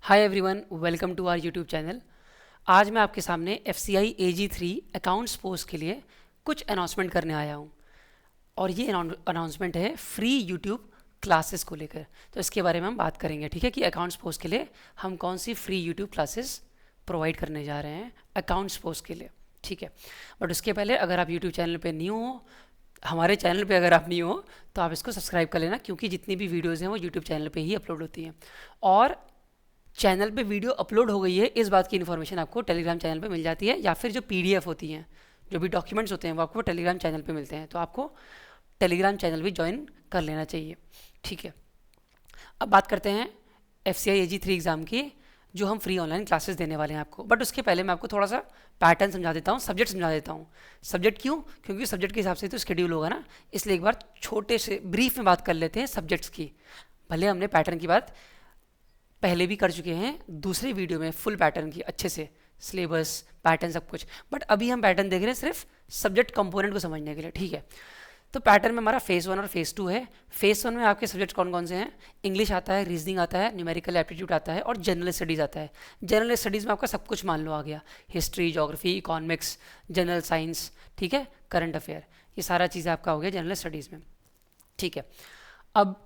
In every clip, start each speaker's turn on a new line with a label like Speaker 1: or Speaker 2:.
Speaker 1: Hi everyone, welcome to our YouTube channel. आज मैं आपके सामने FCI AG3 अकाउंट्स पोस्ट के लिए कुछ अनाउंसमेंट करने आया हूँ। और ये अनाउंसमेंट है फ्री यूट्यूब क्लासेस को लेकर। तो इसके बारे में हम बात करेंगे, ठीक है, कि अकाउंट्स पोस्ट के लिए हम कौन सी फ्री यूट्यूब क्लासेस प्रोवाइड करने जा रहे हैं अकाउंट्स पोस्ट के लिए, ठीक है। बट उसके पहले अगर आप यूट्यूब चैनल पे न्यू हो, हमारे चैनल पे अगर आप न्यू हो तो आप इसको सब्सक्राइब कर लेना, क्योंकि जितनी भी वीडियोज़ हैं वो यूट्यूब चैनल पे ही अपलोड होती हैं। और चैनल पे वीडियो अपलोड हो गई है इस बात की इन्फॉर्मेशन आपको टेलीग्राम चैनल पे मिल जाती है, या फिर जो PDF होती हैं, जो भी डॉक्यूमेंट्स होते हैं वो आपको टेलीग्राम चैनल पे मिलते हैं। तो आपको टेलीग्राम चैनल भी ज्वाइन कर लेना चाहिए, ठीक है। अब बात करते हैं FCI AG3 एग्ज़ाम की, जो हम फ्री ऑनलाइन क्लासेस देने वाले हैं आपको। बट उसके पहले मैं आपको थोड़ा सा पैटर्न समझा देता हूँ, सब्जेक्ट समझा देता हूँ। सब्जेक्ट क्यों? क्योंकि सब्जेक्ट के हिसाब से तो शेड्यूल होगा ना, इसलिए एक बार छोटे से ब्रीफ में बात कर लेते हैं सब्जेक्ट्स की। भले हमने पैटर्न की बात पहले भी कर चुके हैं दूसरे वीडियो में, फुल पैटर्न की अच्छे से, सिलेबस पैटर्न सब कुछ, बट अभी हम पैटर्न देख रहे हैं सिर्फ सब्जेक्ट कंपोनेंट को समझने के लिए, ठीक है। तो पैटर्न में हमारा फेज़ 1 और फेज़ 2 है। फेज़ 1 में आपके सब्जेक्ट कौन कौन से हैं? इंग्लिश आता है, रीजनिंग आता है, न्यूमेरिकल एप्टीट्यूड आता है और जनरल स्टडीज़ आता है। जनरल स्टडीज़ में आपका सब कुछ मान लो आ गया, history, geography, economics, general science, ठीक है, करंट अफेयर, ये सारा चीज़ आपका हो गया जनरल स्टडीज़ में, ठीक है। अब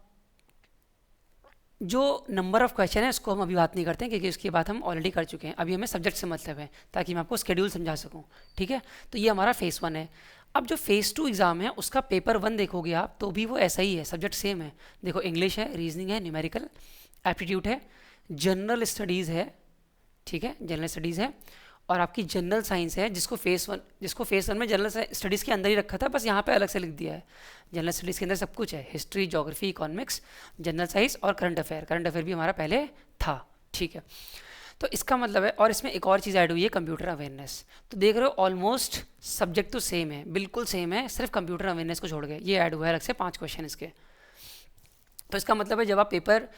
Speaker 1: जो नंबर ऑफ़ क्वेश्चन है इसको हम अभी बात नहीं करते हैं, क्योंकि उसकी बात हम ऑलरेडी कर चुके हैं। अभी हमें सब्जेक्ट से मतलब है, ताकि मैं आपको शेड्यूल समझा सकूं, ठीक है। तो ये हमारा फेज़ 1 है। अब जो फेज़ 2 एग्ज़ाम है उसका पेपर 1 देखोगे आप तो भी वो ऐसा ही है, सब्जेक्ट सेम है। देखो, इंग्लिश है, रीजनिंग है, न्यूमेरिकल एप्टीट्यूड है, जनरल स्टडीज़ है, ठीक है, जनरल स्टडीज़ है, और आपकी जनरल साइंस है, जिसको फेज़ 1 में जनरल स्टडीज़ के अंदर ही रखा था, बस यहाँ पे अलग से लिख दिया है। जनरल स्टडीज़ के अंदर सब कुछ है, history, geography, economics, general science और करंट अफेयर। करंट अफेयर भी हमारा पहले था, ठीक है। तो इसका मतलब है, और इसमें एक और चीज़ ऐड हुई है, कंप्यूटर अवेयरनेस। तो देख रहे हो, ऑलमोस्ट सब्जेक्ट तो सेम है, बिल्कुल सेम है, सिर्फ कंप्यूटर अवेयरनेस को छोड़ के ये ऐड हुआ है अलग से 5 क्वेश्चन इसके। तो इसका मतलब है, जब आप पेपर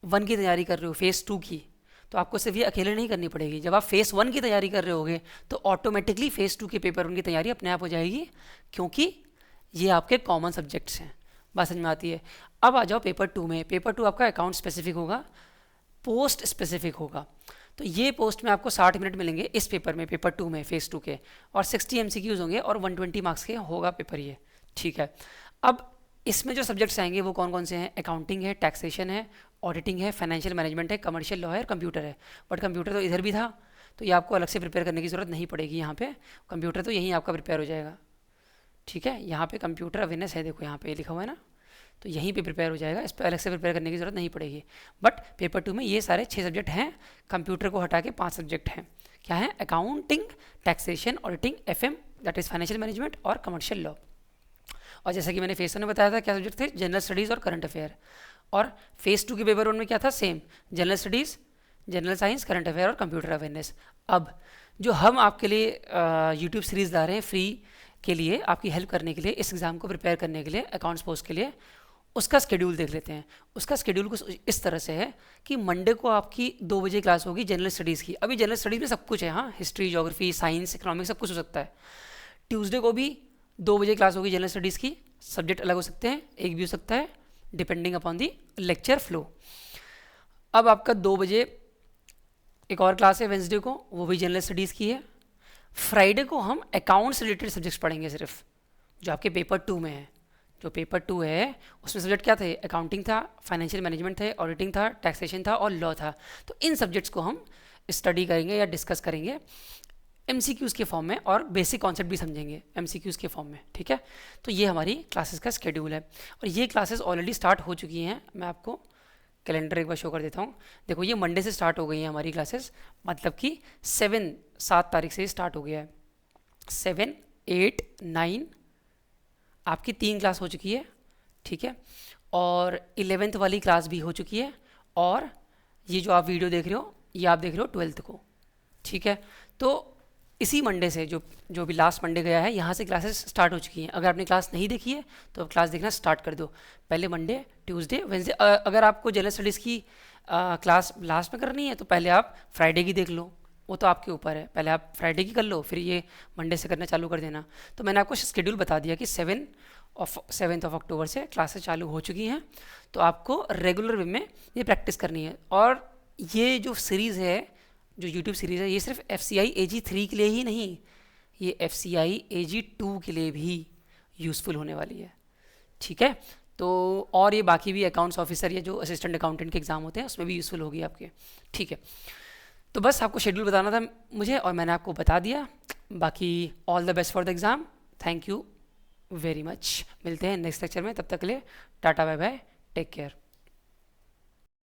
Speaker 1: 1 की तैयारी कर रहे हो, फेज़ 2 की, तो आपको सिर्फ ये अकेले नहीं करनी पड़ेगी। जब आप फेज़ 1 की तैयारी कर रहे होगे तो ऑटोमेटिकली फेज़ 2 के पेपर 1 की तैयारी अपने आप हो जाएगी, क्योंकि ये आपके कॉमन सब्जेक्ट्स हैं। बात समझ में आती है? अब आ जाओ पेपर 2 में। पेपर 2 आपका अकाउंट स्पेसिफिक होगा, पोस्ट स्पेसिफिक होगा। तो ये पोस्ट में आपको 60 मिनट मिलेंगे इस पेपर में, पेपर 2 में, फेज़ 2 के, और 60 MCQs होंगे और 120 मार्क्स के होगा पेपर ये, ठीक है। अब इसमें जो सब्जेक्ट्स आएंगे वो कौन कौन से हैं? अकाउंटिंग है, टैक्सेशन है, ऑडिटिंग है, फाइनेंशियल मैनेजमेंट है, कमर्शियल लॉ है और कंप्यूटर है। बट कंप्यूटर तो इधर भी था, तो ये आपको अलग से प्रिपेयर करने की ज़रूरत नहीं पड़ेगी। यहाँ पे कंप्यूटर तो यहीं आपका प्रिपेयर हो जाएगा, ठीक है। यहाँ पे कंप्यूटर अवेयरनेस है, देखो यहाँ पे लिखा हुआ है ना, तो यहीं पे प्रिपेयर हो जाएगा, इस पर अलग से प्रिपेयर करने की ज़रूरत नहीं पड़ेगी। बट पेपर 2 में ये सारे 6 सब्जेक्ट हैं, कंप्यूटर को हटा के 5 सब्जेक्ट हैं। क्या है? Accounting, taxation, auditing, FM that is financial management और कमर्शियल लॉ। और जैसा कि मैंने फेज़ 1 में बताया था, क्या सब्जेक्ट थे? जनरल स्टडीज़ और करंट अफेयर। और फेज़ 2 के पेपर 1 में क्या था? Same, general studies, general science, current affair और कंप्यूटर अवेयरनेस। अब जो हम आपके लिए यूट्यूब सीरीज़ ला रहे हैं फ्री के लिए, आपकी हेल्प करने के लिए, इस एग्ज़ाम को प्रिपेयर करने के लिए, अकाउंट्स पोस्ट के लिए, उसका स्केड्यूल देख लेते हैं। उसका स्केड्यूल कुछ इस तरह से है कि मंडे को आपकी 2 बजे क्लास होगी जनरल स्टडीज़ की। अभी जनरल स्टडीज़ में सब कुछ है, हाँ, हिस्ट्री, ज्योग्राफी, साइंस, इकोनॉमिक्स, सब कुछ हो सकता है। ट्यूसडे को भी 2 बजे क्लास होगी जनरल स्टडीज़ की। सब्जेक्ट अलग हो सकते हैं, एक भी हो सकता है, depending upon the lecture flow. अब आपका 2 बजे एक और क्लास है वेंसडे को, वो भी जनरल स्टडीज़ की है। फ्राइडे को हम अकाउंट्स रिलेटेड सब्जेक्ट्स पढ़ेंगे सिर्फ, जो आपके पेपर 2 में है। जो पेपर 2 है उसमें सब्जेक्ट क्या थे? अकाउंटिंग था, फाइनेंशियल मैनेजमेंट थे, ऑडिटिंग था, टैक्सेशन था और लॉ था। तो इन सब्जेक्ट्स को हम स्टडी करेंगे या डिस्कस करेंगे MCQs के फॉर्म में, और बेसिक कॉन्सेप्ट भी समझेंगे MCQs के फॉर्म में, ठीक है। तो ये हमारी क्लासेस का स्केड्यूल है, और ये क्लासेस ऑलरेडी स्टार्ट हो चुकी हैं। मैं आपको कैलेंडर एक बार शो कर देता हूँ। देखो, ये मंडे से स्टार्ट हो गई हैं हमारी क्लासेस, मतलब कि 7 तारीख से स्टार्ट हो गया है। 7, 8, 9 आपकी 3 क्लास हो चुकी है, ठीक है। और 11th वाली क्लास भी हो चुकी है, और ये जो आप वीडियो देख रहे हो, ये आप देख रहे हो 12th को, ठीक है। तो इसी मंडे से, जो भी लास्ट मंडे गया है, यहाँ से क्लासेस स्टार्ट हो चुकी हैं। अगर आपने क्लास नहीं देखी है तो क्लास देखना स्टार्ट कर दो। पहले मंडे, ट्यूसडे, वेंसडे। अगर आपको जनरल स्टडीज़ की क्लास लास्ट में करनी है तो पहले आप फ्राइडे की देख लो, वो तो आपके ऊपर है। पहले आप फ्राइडे की कर लो, फिर ये मंडे से करना चालू कर देना। तो मैंने आपको शेड्यूल बता दिया कि 7th ऑफ अक्टूबर से क्लासेस चालू हो चुकी हैं, तो आपको रेगुलर वे में ये प्रैक्टिस करनी है। और ये जो सीरीज़ है, जो यूट्यूब सीरीज़ है, ये सिर्फ FCI AG3 के लिए ही नहीं, ये FCI AG2 के लिए भी यूज़फुल होने वाली है। ठीक है, तो और ये बाकी भी अकाउंट्स ऑफिसर या जो असिस्टेंट अकाउंटेंट के एग्ज़ाम होते हैं उसमें भी यूज़फुल होगी आपके। ठीक है, तो बस आपको शेड्यूल बताना था मुझे और मैंने आपको बता दिया। बाकी all the best for the exam. Thank you very much. मिलते हैं नेक्स्ट लेक्चर में, तब तक के लिए tata bye bye, take care.